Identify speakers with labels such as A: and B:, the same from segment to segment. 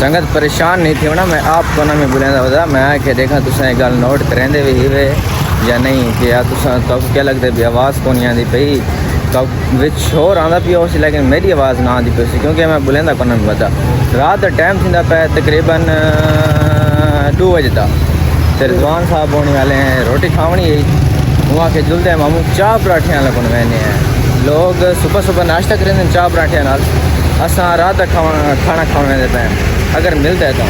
A: संगत परेशान नहीं थी ना। मैं आपको ना मैं बुलांदा होता मैं आके देखा तुसा ये गल नोट करेंदे भी वे या नहीं कि यार तुसा तो क्या लगता भी आवाज़ कौन आती पई कब विच शोर आंदा पिया उसी लेकिन मेरी आवाज़ ना आती पई क्योंकि मैं बुलांदा कोन पता। रात का टाइम थींदा पे तकरीबन 2 बजे तक ते रिजवान साहब होने वाले हैं रोटी खावनी है वहाँ के जुलते हैं मामू चाह पराठे वाले कौन मैंने हैं लोग सुबह सुबह नाश्ता करेंगे चाह पराठे नाल असा रात का खाना खाने देते हैं अगर मिलता है तो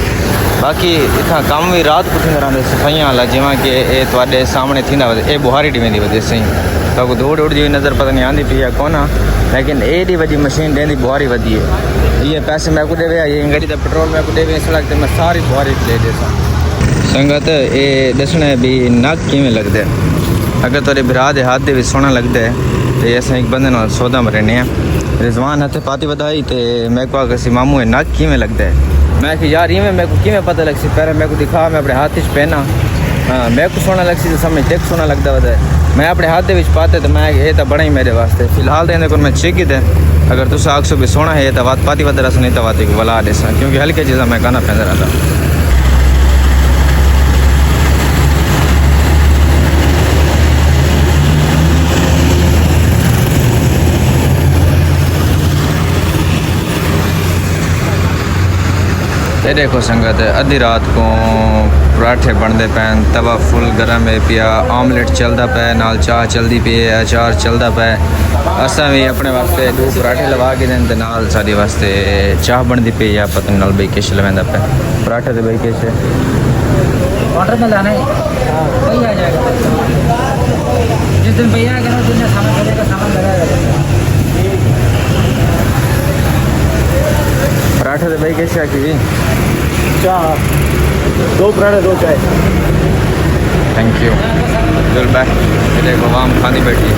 A: बाकी इतना कम भी रात को थींदा रहंदा सफाइयां वाला जिवें कि ये तुहाडे सामने थींदा ये बुहारी वेंदी वधे सही तो दौड़ उड़ जी नज़र पता नहीं आती पी है कौन लेकिन एडी वही मशीन देंदी बुहारी वधी है ये पैसे मैं को देवे ये गड्डी का पेट्रोल मैं को देवे सड़क ते मैं सारी बुहारी दे देसा। संगत ये दसना है भी नग किवें लगदा है अगर तेरे भरा दे हाथ दे सोना लगता है तो अस एक बंदे नाल सौदा में रहने रिजवान हथे पाती बधाई तो मैं को आगे मामू है नग किवें लगता है मैं कि यार इवें मेरे को किवें पता लग सी पहले मेरे को दिखा मैं अपने हाथ च पहना हाँ मेरे को सोना लग सी तो समझ देख सोना लगता वह मैं अपने हाथ दे पाते तो मैं ये तो बड़ा ही मेरे वास्ते फिलहाल तो इन्हें मैं चेक ही दे अगर तुम आखसो भी सोना है तो बात पाती बदल नहीं तो बात वला देसा क्योंकि हल्के चीज़ा मैं कहना पैदा रहता। ये देखो संगत अद्धी रात को पराठे बनते पैन तवा फुल गर्म है पिया ऑमलेट चलता पे नाल चाह चलती पी है अचार चलता पे असा भी अपने वास्ते 2 पराठे लवा के दें नाल सारे वास्ते चाह बनती पी या पता नाल भाई किश लवेंदा पे पराठे तो भाई किश
B: ऑर्डर में लाना है वही आ जाएगा जिस दिन भैया आ गया उस दिन सामान चलेगा सामान लगाएगा
A: पराठे तो भाई कैसे आखी जी
C: चाह 2 पराठे 2 चाय
A: थैंक यू गुड बाय। देखो आम खानी बैठी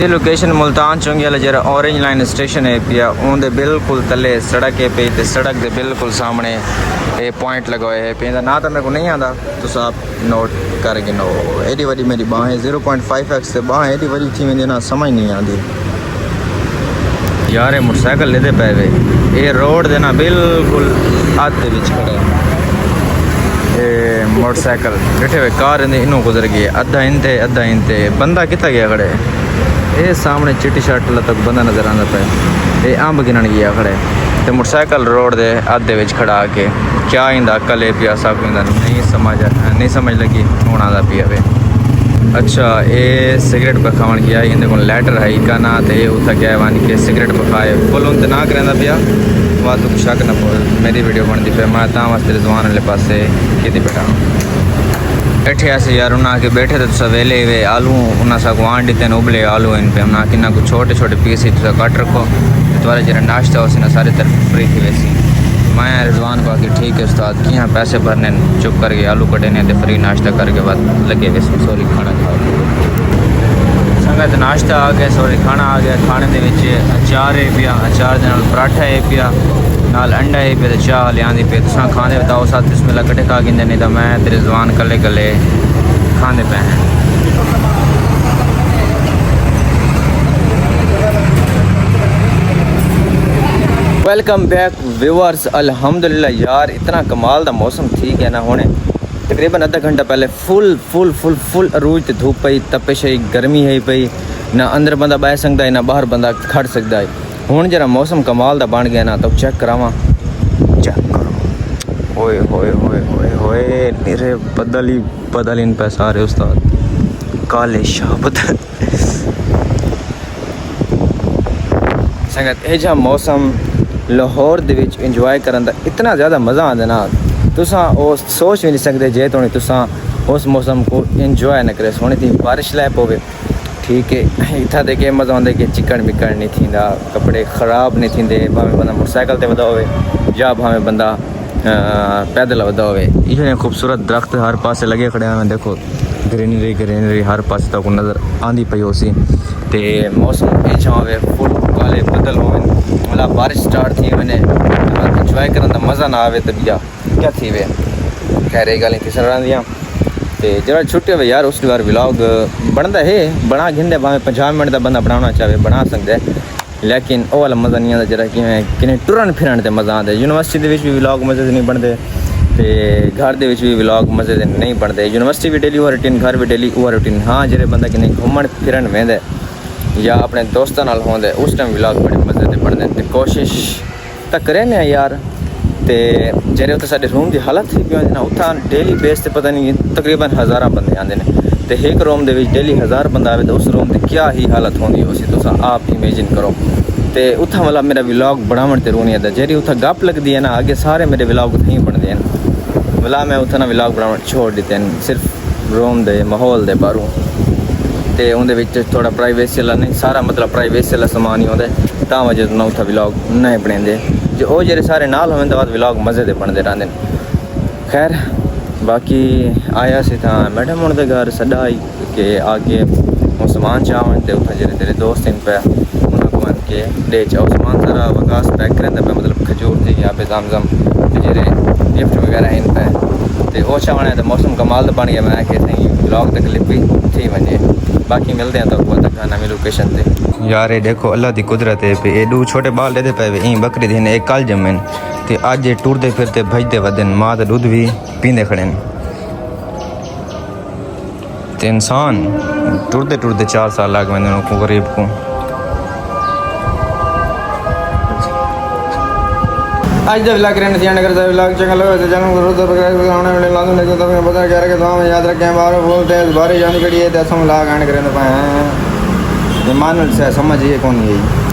A: ये लोकेशन मुल्तान चौंगी वाला जरा ऑरेंज लाइन स्टेशन है पिया उनके बिल्कुल तले सड़क है पी तो सड़क के बिल्कुल सामने ये पॉइंट लगाए है पे ना तो मेरे को नहीं आता तो आप नोट कर गिनो एडी वही मेरी बाहें 0.5x से बाहें एडी वही थी मेरी ना समझ नहीं आती यार ये मोटरसाइकिल लेते पे वे ये रोड देना बिल्कुल आधे बिच खड़े ये मोटरसाइकिल बैठे हुए कार इन्हों गुजर गई अद्धा इनते बंदा कितना गया खड़े ये सामने चिट्टी शर्ट तक बंदा नज़र आता पे ये अंब गिनन गया खड़े तो मोटरसाइकिल रोड दे आधे बिच खड़ा के क्या इंदा अकल है पिया सब नहीं समझ लगी हूँ आता पिया वे। अच्छा ये सिगरेट बखावन गया इन्हें को लैटर है का ना तो ये उतना गया वानी के सिगरेट बखाए फुल उन ना करेंदा पिया वह तू शक न पो मेरी वीडियो बनती पे मैं ता वास्ते रिजवान वाले पासे कि बैठा बैठे ऐसे यार उन्हें आके बैठे तो तुसा वेले वे आलू उन्हें सा गुआन देते उबले आलू इन पे उन्हें कि कुछ छोटे छोटे पीस ही तुसा कट रखो तुम्हारा जरा नाश्ता हो सारी तरफ फ्री थी वैसी मैं रिजवान को आके ठीक है उस्ताद कि यहाँ पैसे भरने चुप करके आलू कटेने तो फ्री नाश्ता करके बाद लगे वैसे सॉरी खाना खाओ संगत नाश्ता आ गया सॉरी खाना आ गया खाने के अचार है पिया अचार के नाल पराठा है पिया नाल अंडा है पिया चाह लिया पे तुसा खाने बताओ साथ बिस्मिल्लाह कटे खा गिंदे नहीं तो मैं तेरे रिजवान कले कले खाने पे हैं। वेलकम बैक व्यूअर्स अल्हम्दुलिल्लाह यार इतना कमाल का मौसम ठीक है ना होने तकरीबन आधा घंटा पहले फुल फुल फुल फुल अरूज ते धूप पई तपिश है गर्मी है पई ना अंदर बंदा बह सकता है ना बाहर बंदा खड़ सकता है हुण जरा मौसम कमाल का बन गया ना तो चेक करावा चेक करो ओए होए होए होए होए मेरे बदल इन पे सारे उस्ताद काले शाबत संगत ये जा मौसम लाहौर दे विच इंजॉय करन दा इतना ज़्यादा मज़ा आंदा ना तुसा उस सोच भी नहीं सकते जे तो तुसा उस मौसम को इंजॉय न करे सोनी थी बारिश लै पवे ठीक है इतना दे के मज़ा आंदा कि चिकन बिकन नहीं थींदा कपड़े ख़राब नहीं थींदे भावें बंदा मोटरसाइकिल ते वधा होवे या भावें बंदा पैदल वधा होवे इतने खूबसूरत दरख्त हर पासे लगे खड़े हैं देखो ग्रीनरी हर पास तक नज़र आंदी पई होसी ते मौसम होवे फुल काले बदल होवे मतलब बारिश स्टार्ट थी मैंने इंजॉय करने का मज़ा ना आवे तो भैया क्या थी वे खैर ये गल किस तरह दियाँ तो जरा छुट्टी हो यार उसके बार व्लॉग बनता है बना घिंदे भावें 50 मिनट का बंदा बनाना चाहे बना सकता है लेकिन वो वाला मज़ा नहीं आता जरा कि टुरन फिरन ते मज़ा आता। यूनिवर्सिटी दे विच भी व्लॉग मज़े से नहीं बनते ते घर दे विच भी व्लॉग मज़े से नहीं बनते। यूनिवर्सिटी भी डेली हुआ रूटीन, घर भी डेली हुआ रूटीन। हाँ जेरे बंदा कि घूमन फिरन वेंदे या अपने दोस्तों नाल होंदे उस टाइम व्लॉग बड़े मज़े से बनते ते कोशिश तो करें यार। ते जेरे उत्थे साडे रूम की हालत थी पई ना उत्था डेली बेस ते पता नहीं तकरीबन 1000 बंदे आंदे ने ते एक रूम दे विच डेली 1000 बंदा आवे तो उस रूम की क्या ही हालत होंदी होसी तुस आप इमेजिन करो। ते उत्था मतलब मेरा व्लॉग बनावन ते रोनी है जेरी उत्था गप लगदी है ना आगे सारे मेरे व्लॉग उत्थे ही बनदे हैं। मतलब मैं उत्थे ना व्लॉग बनावन छोड़ दिते हैं सिर्फ रूम दे माहौल दे बाहरों ते उनदे विच थोड़ा प्राइवेसी वाला नहीं सारा मतलब प्राइवेसी वाला समान ही होंदा तां वजह ना उत्था व्लॉग नहीं बनेंदे जो ओ जेरे सारे नाल होवन तो बाद व्लॉग मज़े दे बनदे रहंदे। खैर बाकी आया से था मैडम उन घर सदा आई कि आगे वो सामान चावन ते उत्थे जेरे तेरे दोस्त इन पे उन्होंने के दे चाओ सामान सारा वकास पैक करें पे मतलब खजूर थी यहाँ पे जमजम जेरे गिफ्ट वगैरह इन पे ते वो चावने तो मौसम कमाल तो बन गया। मैं कि ब्लॉग तक क्लिप भी थी वजे बाकी मिलते हैं तो वो तक नवी लोकेशन से। यार ये देखो अल्लाह की कुदरत है पे एडू छोटे बाल लेते पे ई बकरी दिन एक कल जमन ते अज ये टुरते फिरते भजते वदन माँ तो दूध भी पींदे खड़े ते इंसान टुरते टुरते 4 साल लग वेंदे को गरीब को। आज जब व्लॉग रहने ध्यान अगर व्लॉग चंगा लगा तो चैनल को सब्सक्राइब आने वाले लाजम नहीं तो तुम्हें पता क्या कि दुआ में याद रखें बार बोलते हैं बारिश जाने के लिए तो हम व्लॉग आने करें तो पाए मान से समझिए कौन यही